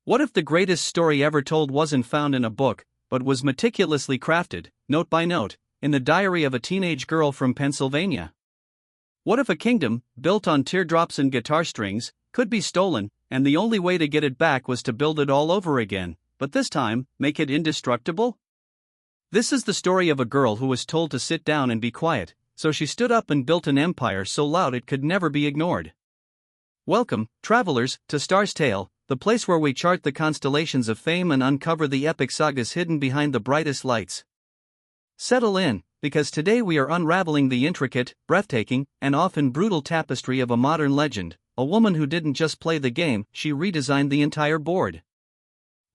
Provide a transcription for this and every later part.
What if the greatest story ever told wasn't found in a book, but was meticulously crafted, note by note, in the diary of a teenage girl from Pennsylvania? What if a kingdom, built on teardrops and guitar strings, could be stolen, and the only way to get it back was to build it all over again, but this time, make it indestructible? This is the story of a girl who was told to sit down and be quiet, so she stood up and built an empire so loud it could never be ignored. Welcome, travelers, to Star's Tale, the place where we chart the constellations of fame and uncover the epic sagas hidden behind the brightest lights. Settle in, because today we are unraveling the intricate, breathtaking, and often brutal tapestry of a modern legend, a woman who didn't just play the game, she redesigned the entire board.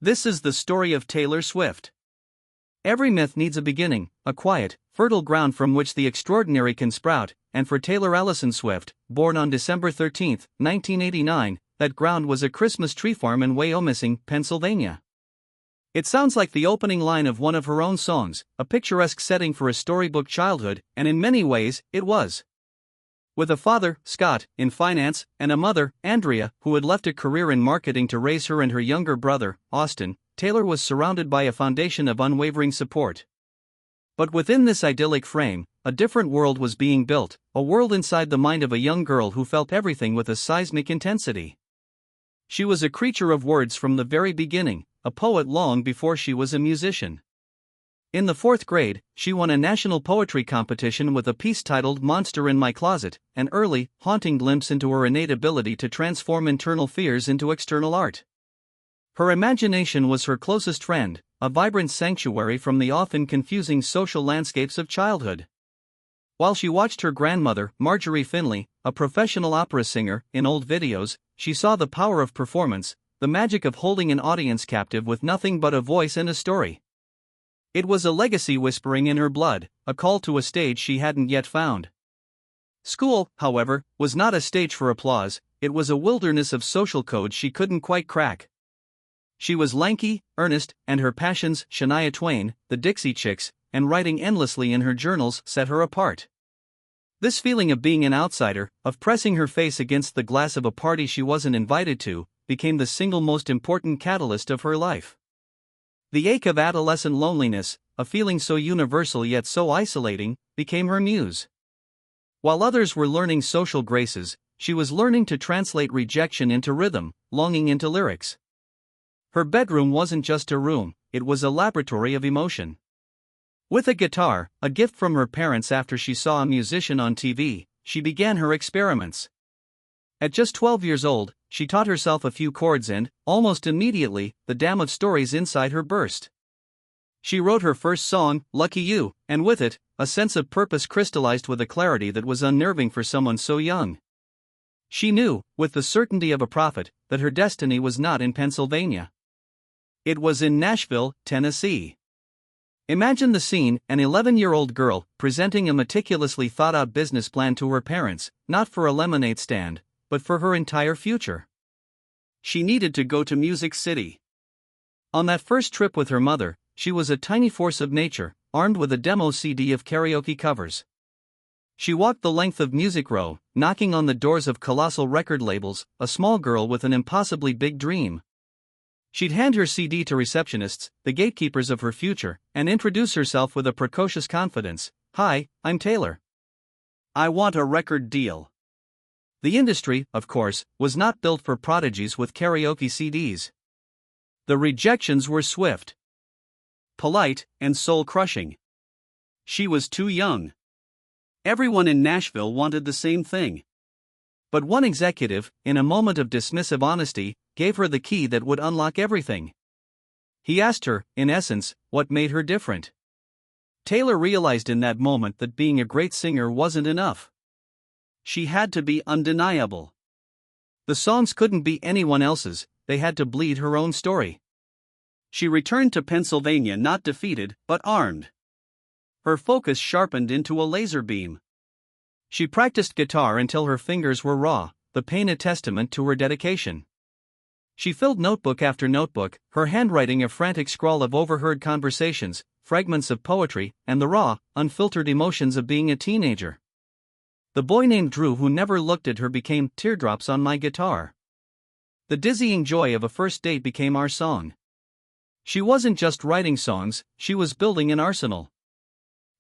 This is the story of Taylor Swift. Every myth needs a beginning, a quiet, fertile ground from which the extraordinary can sprout, and for Taylor Allison Swift, born on December 13, 1989, that ground was a Christmas tree farm in Wyomissing, Pennsylvania. It sounds like the opening line of one of her own songs, a picturesque setting for a storybook childhood, and in many ways, it was. With a father, Scott, in finance, and a mother, Andrea, who had left a career in marketing to raise her and her younger brother, Austin, Taylor was surrounded by a foundation of unwavering support. But within this idyllic frame, a different world was being built, a world inside the mind of a young girl who felt everything with a seismic intensity. She was a creature of words from the very beginning, a poet long before she was a musician. In the 4th grade, she won a national poetry competition with a piece titled Monster in My Closet, an early, haunting glimpse into her innate ability to transform internal fears into external art. Her imagination was her closest friend, a vibrant sanctuary from the often confusing social landscapes of childhood. While she watched her grandmother, Marjorie Finley, a professional opera singer, in old videos, she saw the power of performance, the magic of holding an audience captive with nothing but a voice and a story. It was a legacy whispering in her blood, a call to a stage she hadn't yet found. School, however, was not a stage for applause, it was a wilderness of social codes she couldn't quite crack. She was lanky, earnest, and her passions, Shania Twain, the Dixie Chicks, and writing endlessly in her journals, set her apart. This feeling of being an outsider, of pressing her face against the glass of a party she wasn't invited to, became the single most important catalyst of her life. The ache of adolescent loneliness, a feeling so universal yet so isolating, became her muse. While others were learning social graces, she was learning to translate rejection into rhythm, longing into lyrics. Her bedroom wasn't just a room, it was a laboratory of emotion. With a guitar, a gift from her parents after she saw a musician on TV, she began her experiments. At just 12 years old, she taught herself a few chords and, almost immediately, the dam of stories inside her burst. She wrote her first song, Lucky You, and with it, a sense of purpose crystallized with a clarity that was unnerving for someone so young. She knew, with the certainty of a prophet, that her destiny was not in Pennsylvania. It was in Nashville, Tennessee. Imagine the scene, an 11-year-old girl, presenting a meticulously thought-out business plan to her parents, not for a lemonade stand, but for her entire future. She needed to go to Music City. On that first trip with her mother, she was a tiny force of nature, armed with a demo CD of karaoke covers. She walked the length of Music Row, knocking on the doors of colossal record labels, a small girl with an impossibly big dream. She'd hand her CD to receptionists, the gatekeepers of her future, and introduce herself with a precocious confidence. Hi, I'm Taylor. I want a record deal. The industry, of course, was not built for prodigies with karaoke CDs. The rejections were swift, polite, and soul-crushing. She was too young. Everyone in Nashville wanted the same thing. But one executive, in a moment of dismissive honesty, gave her the key that would unlock everything. He asked her, in essence, what made her different. Taylor realized in that moment that being a great singer wasn't enough. She had to be undeniable. The songs couldn't be anyone else's, they had to bleed her own story. She returned to Pennsylvania not defeated, but armed. Her focus sharpened into a laser beam. She practiced guitar until her fingers were raw, the pain a testament to her dedication. She filled notebook after notebook, her handwriting a frantic scrawl of overheard conversations, fragments of poetry, and the raw, unfiltered emotions of being a teenager. The boy named Drew who never looked at her became Teardrops on My Guitar. The dizzying joy of a first date became our song. She wasn't just writing songs, she was building an arsenal.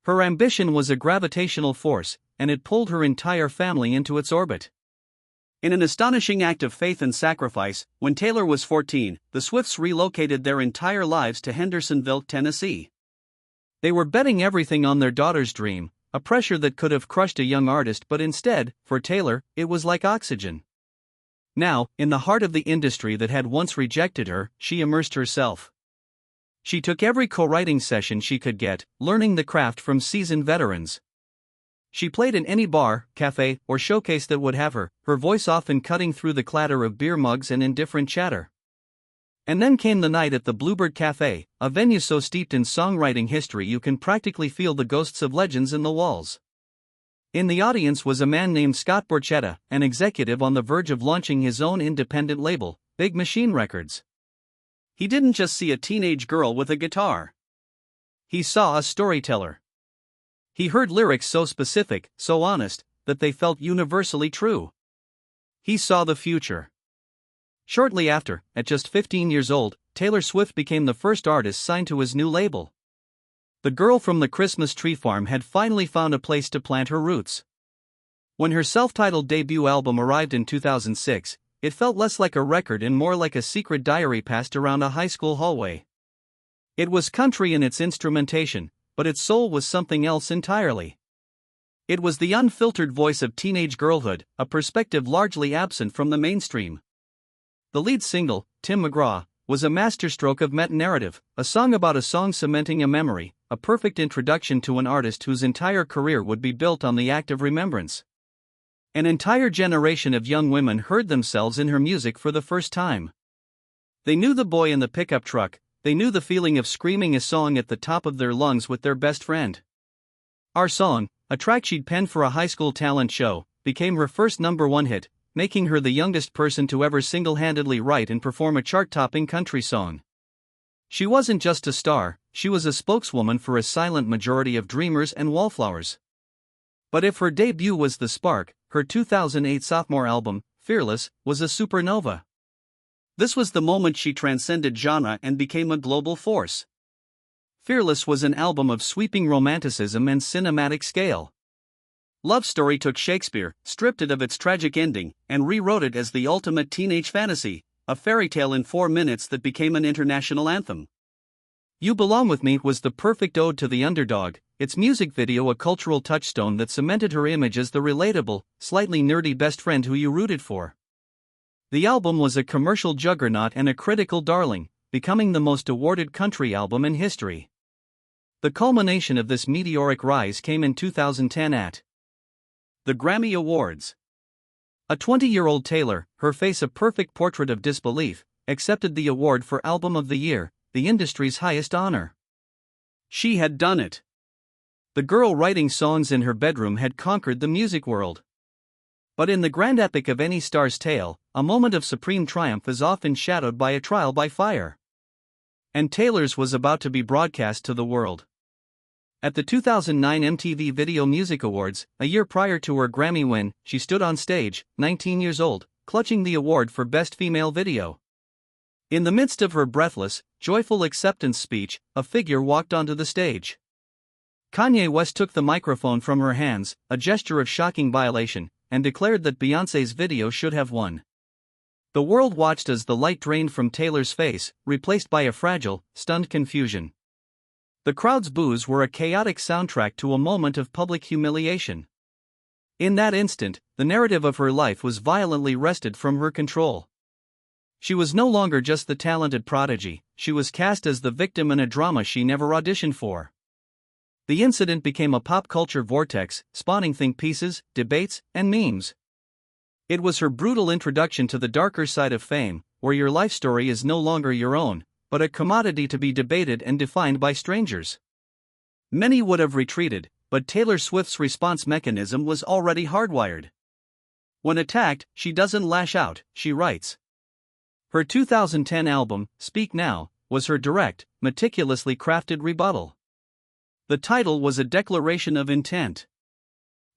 Her ambition was a gravitational force, and it pulled her entire family into its orbit. In an astonishing act of faith and sacrifice, when Taylor was 14, the Swifts relocated their entire lives to Hendersonville, Tennessee. They were betting everything on their daughter's dream, a pressure that could have crushed a young artist, but instead, for Taylor, it was like oxygen. Now, in the heart of the industry that had once rejected her, she immersed herself. She took every co-writing session she could get, learning the craft from seasoned veterans. She played in any bar, cafe, or showcase that would have her voice often cutting through the clatter of beer mugs and indifferent chatter. And then came the night at the Bluebird Cafe, a venue so steeped in songwriting history you can practically feel the ghosts of legends in the walls. In the audience was a man named Scott Borchetta, an executive on the verge of launching his own independent label, Big Machine Records. He didn't just see a teenage girl with a guitar. He saw a storyteller. He heard lyrics so specific, so honest, that they felt universally true. He saw the future. Shortly after, at just 15 years old, Taylor Swift became the first artist signed to his new label. The girl from the Christmas tree farm had finally found a place to plant her roots. When her self-titled debut album arrived in 2006, it felt less like a record and more like a secret diary passed around a high school hallway. It was country in its instrumentation, but its soul was something else entirely. It was the unfiltered voice of teenage girlhood, a perspective largely absent from the mainstream. The lead single, Tim McGraw, was a masterstroke of meta-narrative, a song about a song cementing a memory, a perfect introduction to an artist whose entire career would be built on the act of remembrance. An entire generation of young women heard themselves in her music for the first time. They knew the boy in the pickup truck, they knew the feeling of screaming a song at the top of their lungs with their best friend. Our Song, a track she'd penned for a high school talent show, became her first #1 hit, making her the youngest person to ever single-handedly write and perform a chart-topping country song. She wasn't just a star, she was a spokeswoman for a silent majority of dreamers and wallflowers. But if her debut was the spark, her 2008 sophomore album, Fearless, was a supernova. This was the moment she transcended genre and became a global force. Fearless was an album of sweeping romanticism and cinematic scale. Love Story took Shakespeare, stripped it of its tragic ending, and rewrote it as the ultimate teenage fantasy, a fairy tale in 4 minutes that became an international anthem. You Belong With Me was the perfect ode to the underdog, its music video a cultural touchstone that cemented her image as the relatable, slightly nerdy best friend who you rooted for. The album was a commercial juggernaut and a critical darling, becoming the most awarded country album in history. The culmination of this meteoric rise came in 2010 at the Grammy Awards. A 20-year-old Taylor, her face a perfect portrait of disbelief, accepted the award for Album of the Year, the industry's highest honor. She had done it. The girl writing songs in her bedroom had conquered the music world. But in the grand epic of any star's tale, a moment of supreme triumph is often shadowed by a trial by fire. And Taylor's was about to be broadcast to the world. At the 2009 MTV Video Music Awards, a year prior to her Grammy win, she stood on stage, 19 years old, clutching the award for Best Female Video. In the midst of her breathless, joyful acceptance speech, a figure walked onto the stage. Kanye West took the microphone from her hands, a gesture of shocking violation, and declared that Beyoncé's video should have won. The world watched as the light drained from Taylor's face, replaced by a fragile, stunned confusion. The crowd's boos were a chaotic soundtrack to a moment of public humiliation. In that instant, the narrative of her life was violently wrested from her control. She was no longer just the talented prodigy, she was cast as the victim in a drama she never auditioned for. The incident became a pop culture vortex, spawning think pieces, debates, and memes. It was her brutal introduction to the darker side of fame, where your life story is no longer your own, but a commodity to be debated and defined by strangers. Many would have retreated, but Taylor Swift's response mechanism was already hardwired. When attacked, she doesn't lash out, she writes. Her 2010 album, Speak Now, was her direct, meticulously crafted rebuttal. The title was a declaration of intent.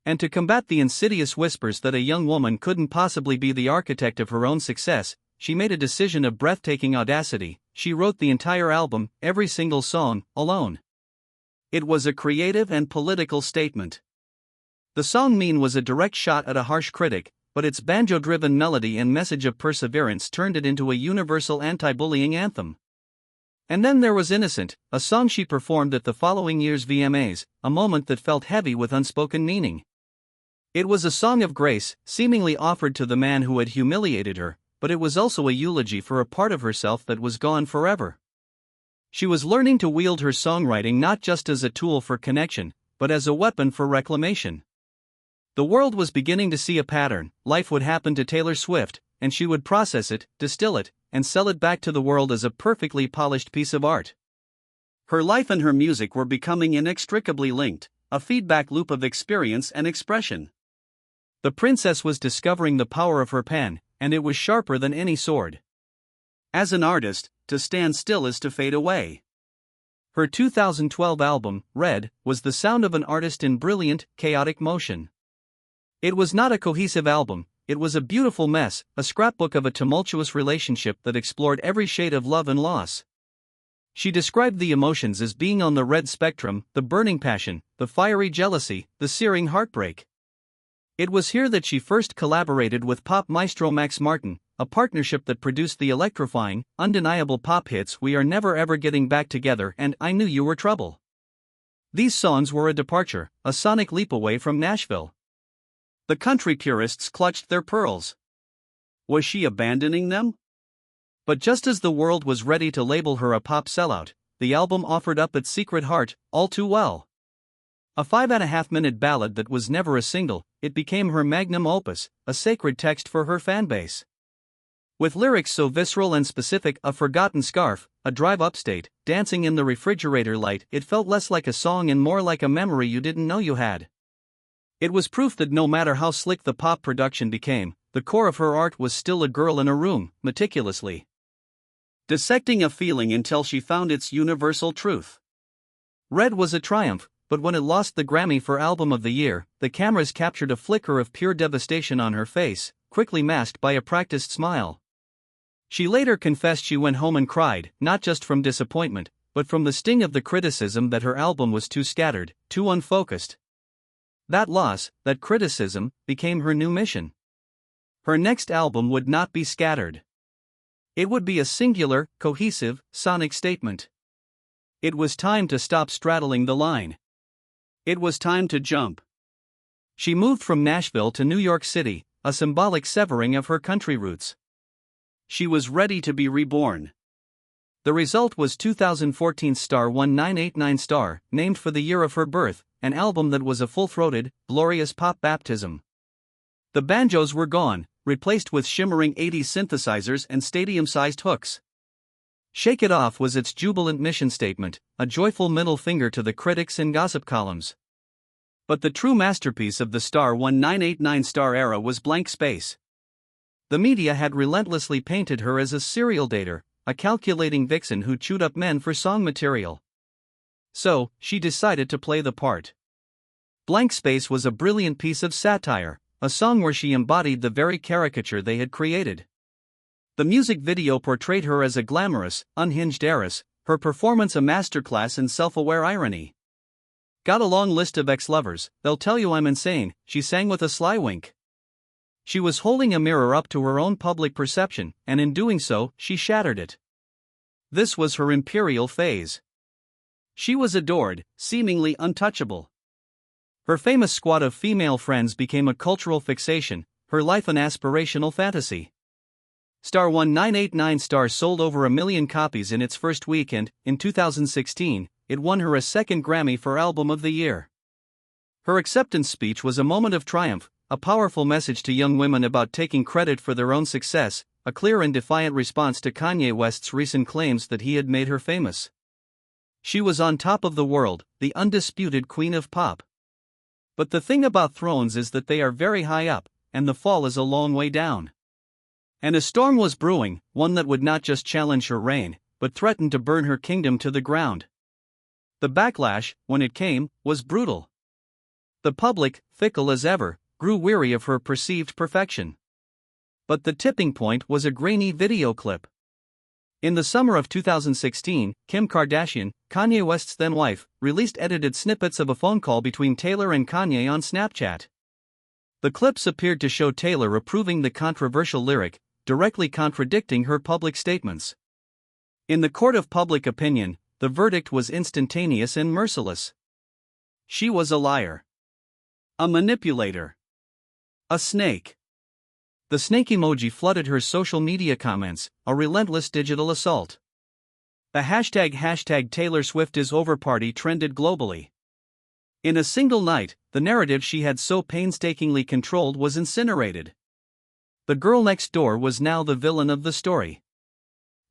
And to combat the insidious whispers that a young woman couldn't possibly be the architect of her own success, she made a decision of breathtaking audacity. She wrote the entire album, every single song, alone. It was a creative and political statement. The song Mean was a direct shot at a harsh critic, but its banjo-driven melody and message of perseverance turned it into a universal anti-bullying anthem. And then there was Innocent, a song she performed at the following year's VMAs, a moment that felt heavy with unspoken meaning. It was a song of grace, seemingly offered to the man who had humiliated her, but it was also a eulogy for a part of herself that was gone forever. She was learning to wield her songwriting not just as a tool for connection, but as a weapon for reclamation. The world was beginning to see a pattern. Life would happen to Taylor Swift, and she would process it, distill it, and sell it back to the world as a perfectly polished piece of art. Her life and her music were becoming inextricably linked, a feedback loop of experience and expression. The princess was discovering the power of her pen, and it was sharper than any sword. As an artist, to stand still is to fade away. Her 2012 album, Red, was the sound of an artist in brilliant, chaotic motion. It was not a cohesive album, it was a beautiful mess, a scrapbook of a tumultuous relationship that explored every shade of love and loss. She described the emotions as being on the red spectrum, the burning passion, the fiery jealousy, the searing heartbreak. It was here that she first collaborated with pop maestro Max Martin, a partnership that produced the electrifying, undeniable pop hits We Are Never Ever Getting Back Together and I Knew You Were Trouble. These songs were a departure, a sonic leap away from Nashville. The country purists clutched their pearls. Was she abandoning them? But just as the world was ready to label her a pop sellout, the album offered up its secret heart, All Too Well. A 5.5-minute ballad that was never a single, it became her magnum opus, a sacred text for her fanbase. With lyrics so visceral and specific, a forgotten scarf, a drive upstate, dancing in the refrigerator light, it felt less like a song and more like a memory you didn't know you had. It was proof that no matter how slick the pop production became, the core of her art was still a girl in a room, meticulously dissecting a feeling until she found its universal truth. Red was a triumph, but when it lost the Grammy for Album of the Year, the cameras captured a flicker of pure devastation on her face, quickly masked by a practiced smile. She later confessed she went home and cried, not just from disappointment, but from the sting of the criticism that her album was too scattered, too unfocused. That loss, that criticism, became her new mission. Her next album would not be scattered. It would be a singular, cohesive, sonic statement. It was time to stop straddling the line. It was time to jump. She moved from Nashville to New York City, a symbolic severing of her country roots. She was ready to be reborn. The result was 2014's Star 1989 Star, named for the year of her birth, an album that was a full-throated, glorious pop baptism. The banjos were gone, replaced with shimmering 80s synthesizers and stadium-sized hooks. Shake It Off was its jubilant mission statement, a joyful middle finger to the critics and gossip columns. But the true masterpiece of the Star 1989 Star era was Blank Space. The media had relentlessly painted her as a serial dater, a calculating vixen who chewed up men for song material. So, she decided to play the part. Blank Space was a brilliant piece of satire, a song where she embodied the very caricature they had created. The music video portrayed her as a glamorous, unhinged heiress, her performance a masterclass in self-aware irony. Got a long list of ex-lovers, they'll tell you I'm insane, she sang with a sly wink. She was holding a mirror up to her own public perception, and in doing so, she shattered it. This was her imperial phase. She was adored, seemingly untouchable. Her famous squad of female friends became a cultural fixation, her life an aspirational fantasy. Star 1989 Star sold over 1 million copies in its first week and, in 2016, it won her a second Grammy for Album of the Year. Her acceptance speech was a moment of triumph, a powerful message to young women about taking credit for their own success, a clear and defiant response to Kanye West's recent claims that he had made her famous. She was on top of the world, the undisputed queen of pop. But the thing about thrones is that they are very high up, and the fall is a long way down. And a storm was brewing, one that would not just challenge her reign, but threaten to burn her kingdom to the ground. The backlash, when it came, was brutal. The public, fickle as ever, grew weary of her perceived perfection. But the tipping point was a grainy video clip. In the summer of 2016, Kim Kardashian, Kanye West's then-wife, released edited snippets of a phone call between Taylor and Kanye on Snapchat. The clips appeared to show Taylor approving the controversial lyric, directly contradicting her public statements. In the court of public opinion, the verdict was instantaneous and merciless. She was a liar. A manipulator. A snake. The snake emoji flooded her social media comments, a relentless digital assault. The hashtag Taylor Swift is over party trended globally. In a single night, the narrative she had so painstakingly controlled was incinerated. The girl next door was now the villain of the story.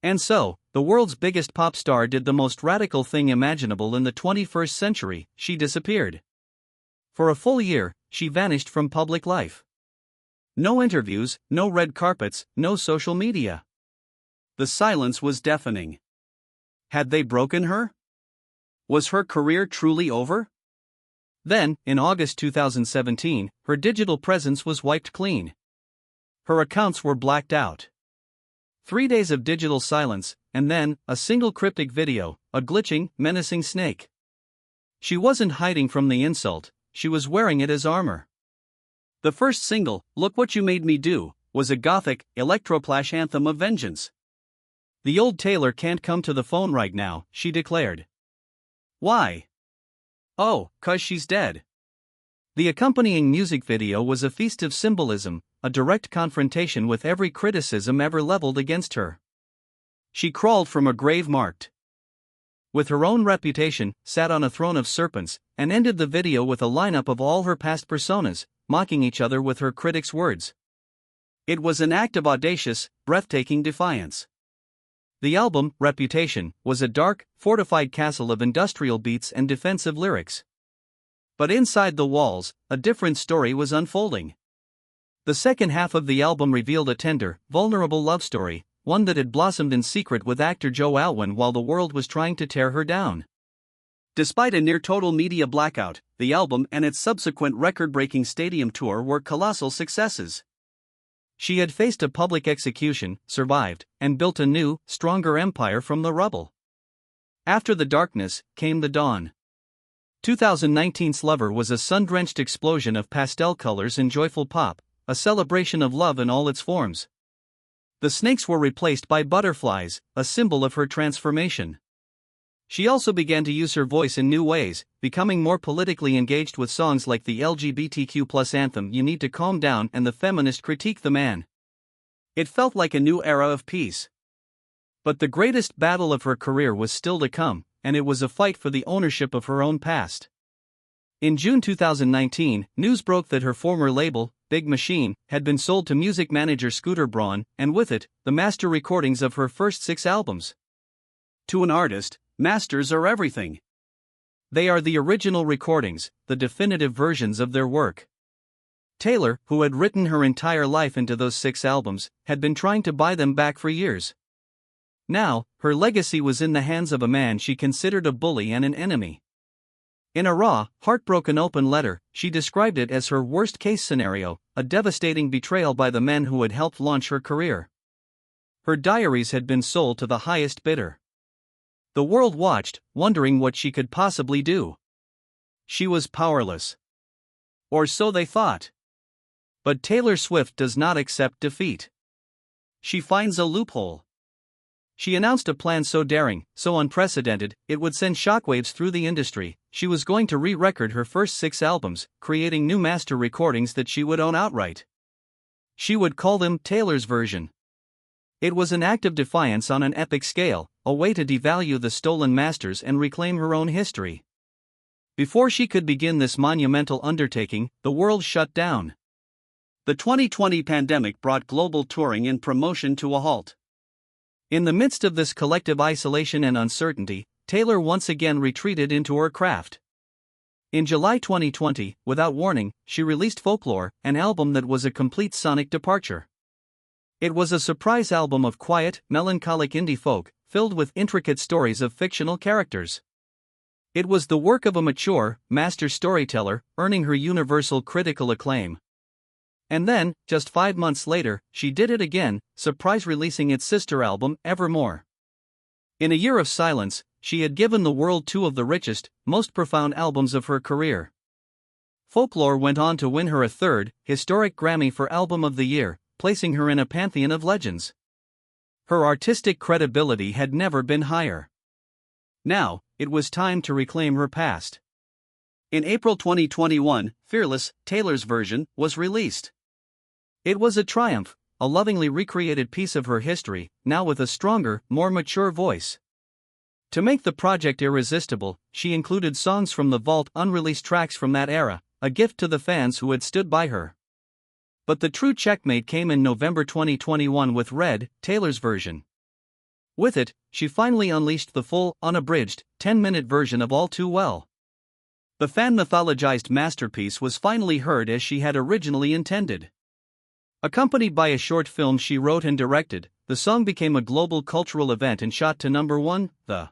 And so, the world's biggest pop star did the most radical thing imaginable in the 21st century, she disappeared. For a full year, she vanished from public life. No interviews, no red carpets, no social media. The silence was deafening. Had they broken her? Was her career truly over? Then, in August 2017, her digital presence was wiped clean. Her accounts were blacked out. 3 days of digital silence, and then, a single cryptic video, a glitching, menacing snake. She wasn't hiding from the insult, she was wearing it as armor. The first single, Look What You Made Me Do, was a gothic, electroplash anthem of vengeance. The old Taylor can't come to the phone right now, she declared. Why? Oh, 'cause she's dead. The accompanying music video was a feast of symbolism, a direct confrontation with every criticism ever leveled against her. She crawled from a grave marked with her own reputation, sat on a throne of serpents, and ended the video with a lineup of all her past personas, mocking each other with her critics' words. It was an act of audacious, breathtaking defiance. The album, Reputation, was a dark, fortified castle of industrial beats and defensive lyrics. But inside the walls, a different story was unfolding. The second half of the album revealed a tender, vulnerable love story, one that had blossomed in secret with actor Joe Alwyn while the world was trying to tear her down. Despite a near-total media blackout, the album and its subsequent record-breaking stadium tour were colossal successes. She had faced a public execution, survived, and built a new, stronger empire from the rubble. After the darkness, came the dawn. 2019's Lover was a sun-drenched explosion of pastel colors and joyful pop, a celebration of love in all its forms. The snakes were replaced by butterflies, a symbol of her transformation. She also began to use her voice in new ways, becoming more politically engaged with songs like the LGBTQ+ anthem You Need to Calm Down and the feminist Critique the Man. It felt like a new era of peace. But the greatest battle of her career was still to come, and it was a fight for the ownership of her own past. In June 2019, news broke that her former label, Big Machine, had been sold to music manager Scooter Braun, and with it, the master recordings of her first 6 albums. To an artist, masters are everything. They are the original recordings, the definitive versions of their work. Taylor, who had written her entire life into those 6 albums, had been trying to buy them back for years. Now, her legacy was in the hands of a man she considered a bully and an enemy. In a raw, heartbroken open letter, she described it as her worst-case scenario, a devastating betrayal by the men who had helped launch her career. Her diaries had been sold to the highest bidder. The world watched, wondering what she could possibly do. She was powerless. Or so they thought. But Taylor Swift does not accept defeat. She finds a loophole. She announced a plan so daring, so unprecedented, it would send shockwaves through the industry. She was going to re-record her first 6 albums, creating new master recordings that she would own outright. She would call them Taylor's version. It was an act of defiance on an epic scale, a way to devalue the stolen masters and reclaim her own history. Before she could begin this monumental undertaking, the world shut down. The 2020 pandemic brought global touring and promotion to a halt. In the midst of this collective isolation and uncertainty, Taylor once again retreated into her craft. In July 2020, without warning, she released Folklore, an album that was a complete sonic departure. It was a surprise album of quiet, melancholic indie folk, filled with intricate stories of fictional characters. It was the work of a mature, master storyteller, earning her universal critical acclaim. And then, just 5 months later, she did it again, surprise releasing its sister album, Evermore. In a year of silence, she had given the world two of the richest, most profound albums of her career. Folklore went on to win her a third, historic Grammy for Album of the Year, placing her in a pantheon of legends. Her artistic credibility had never been higher. Now, it was time to reclaim her past. In April 2021, Fearless, Taylor's version, was released. It was a triumph, a lovingly recreated piece of her history, now with a stronger, more mature voice. To make the project irresistible, she included songs from the vault, unreleased tracks from that era, a gift to the fans who had stood by her. But the true checkmate came in November 2021 with Red, Taylor's version. With it, she finally unleashed the full, unabridged, 10-minute version of All Too Well. The fan-mythologized masterpiece was finally heard as she had originally intended. Accompanied by a short film she wrote and directed, the song became a global cultural event and shot to #1, the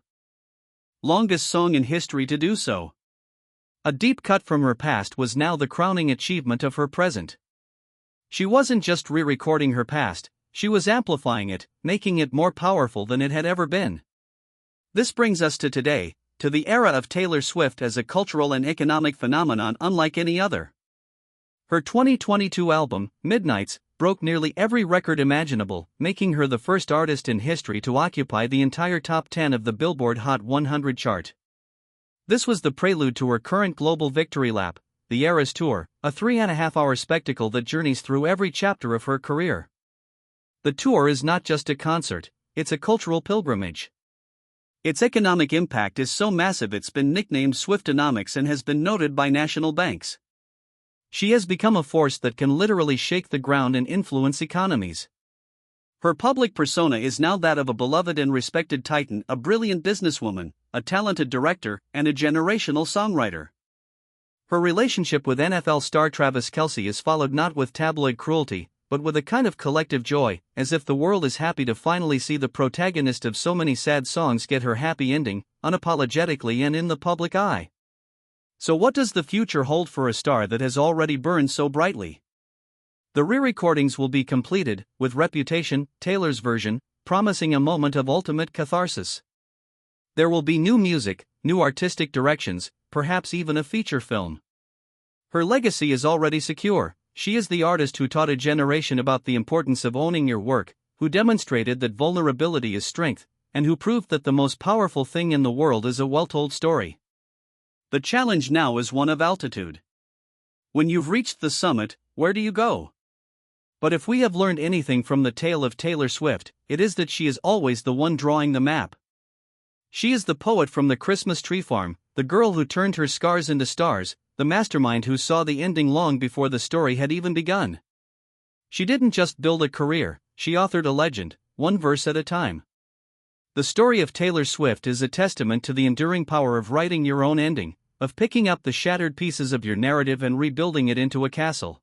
longest song in history to do so. A deep cut from her past was now the crowning achievement of her present. She wasn't just re-recording her past, she was amplifying it, making it more powerful than it had ever been. This brings us to today, to the era of Taylor Swift as a cultural and economic phenomenon unlike any other. Her 2022 album, Midnights, broke nearly every record imaginable, making her the first artist in history to occupy the entire top 10 of the Billboard Hot 100 chart. This was the prelude to her current global victory lap, the Eras Tour, a 3.5-hour spectacle that journeys through every chapter of her career. The tour is not just a concert, it's a cultural pilgrimage. Its economic impact is so massive it's been nicknamed Swiftonomics and has been noted by national banks. She has become a force that can literally shake the ground and influence economies. Her public persona is now that of a beloved and respected titan, a brilliant businesswoman, a talented director, and a generational songwriter. Her relationship with NFL star Travis Kelce is followed not with tabloid cruelty, but with a kind of collective joy, as if the world is happy to finally see the protagonist of so many sad songs get her happy ending, unapologetically and in the public eye. So what does the future hold for a star that has already burned so brightly? The re-recordings will be completed, with Reputation, Taylor's version, promising a moment of ultimate catharsis. There will be new music, new artistic directions, perhaps even a feature film. Her legacy is already secure. She is the artist who taught a generation about the importance of owning your work, who demonstrated that vulnerability is strength, and who proved that the most powerful thing in the world is a well-told story. The challenge now is one of altitude. When you've reached the summit, where do you go? But if we have learned anything from the tale of Taylor Swift, it is that she is always the one drawing the map. She is the poet from the Christmas tree farm, the girl who turned her scars into stars, the mastermind who saw the ending long before the story had even begun. She didn't just build a career, she authored a legend, one verse at a time. The story of Taylor Swift is a testament to the enduring power of writing your own ending, of picking up the shattered pieces of your narrative and rebuilding it into a castle.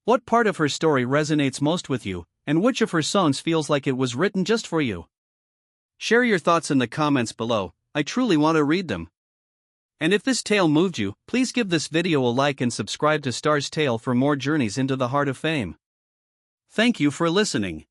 What part of her story resonates most with you, and which of her songs feels like it was written just for you? Share your thoughts in the comments below, I truly want to read them. And if this tale moved you, please give this video a like and subscribe to Star's Tale for more journeys into the heart of fame. Thank you for listening.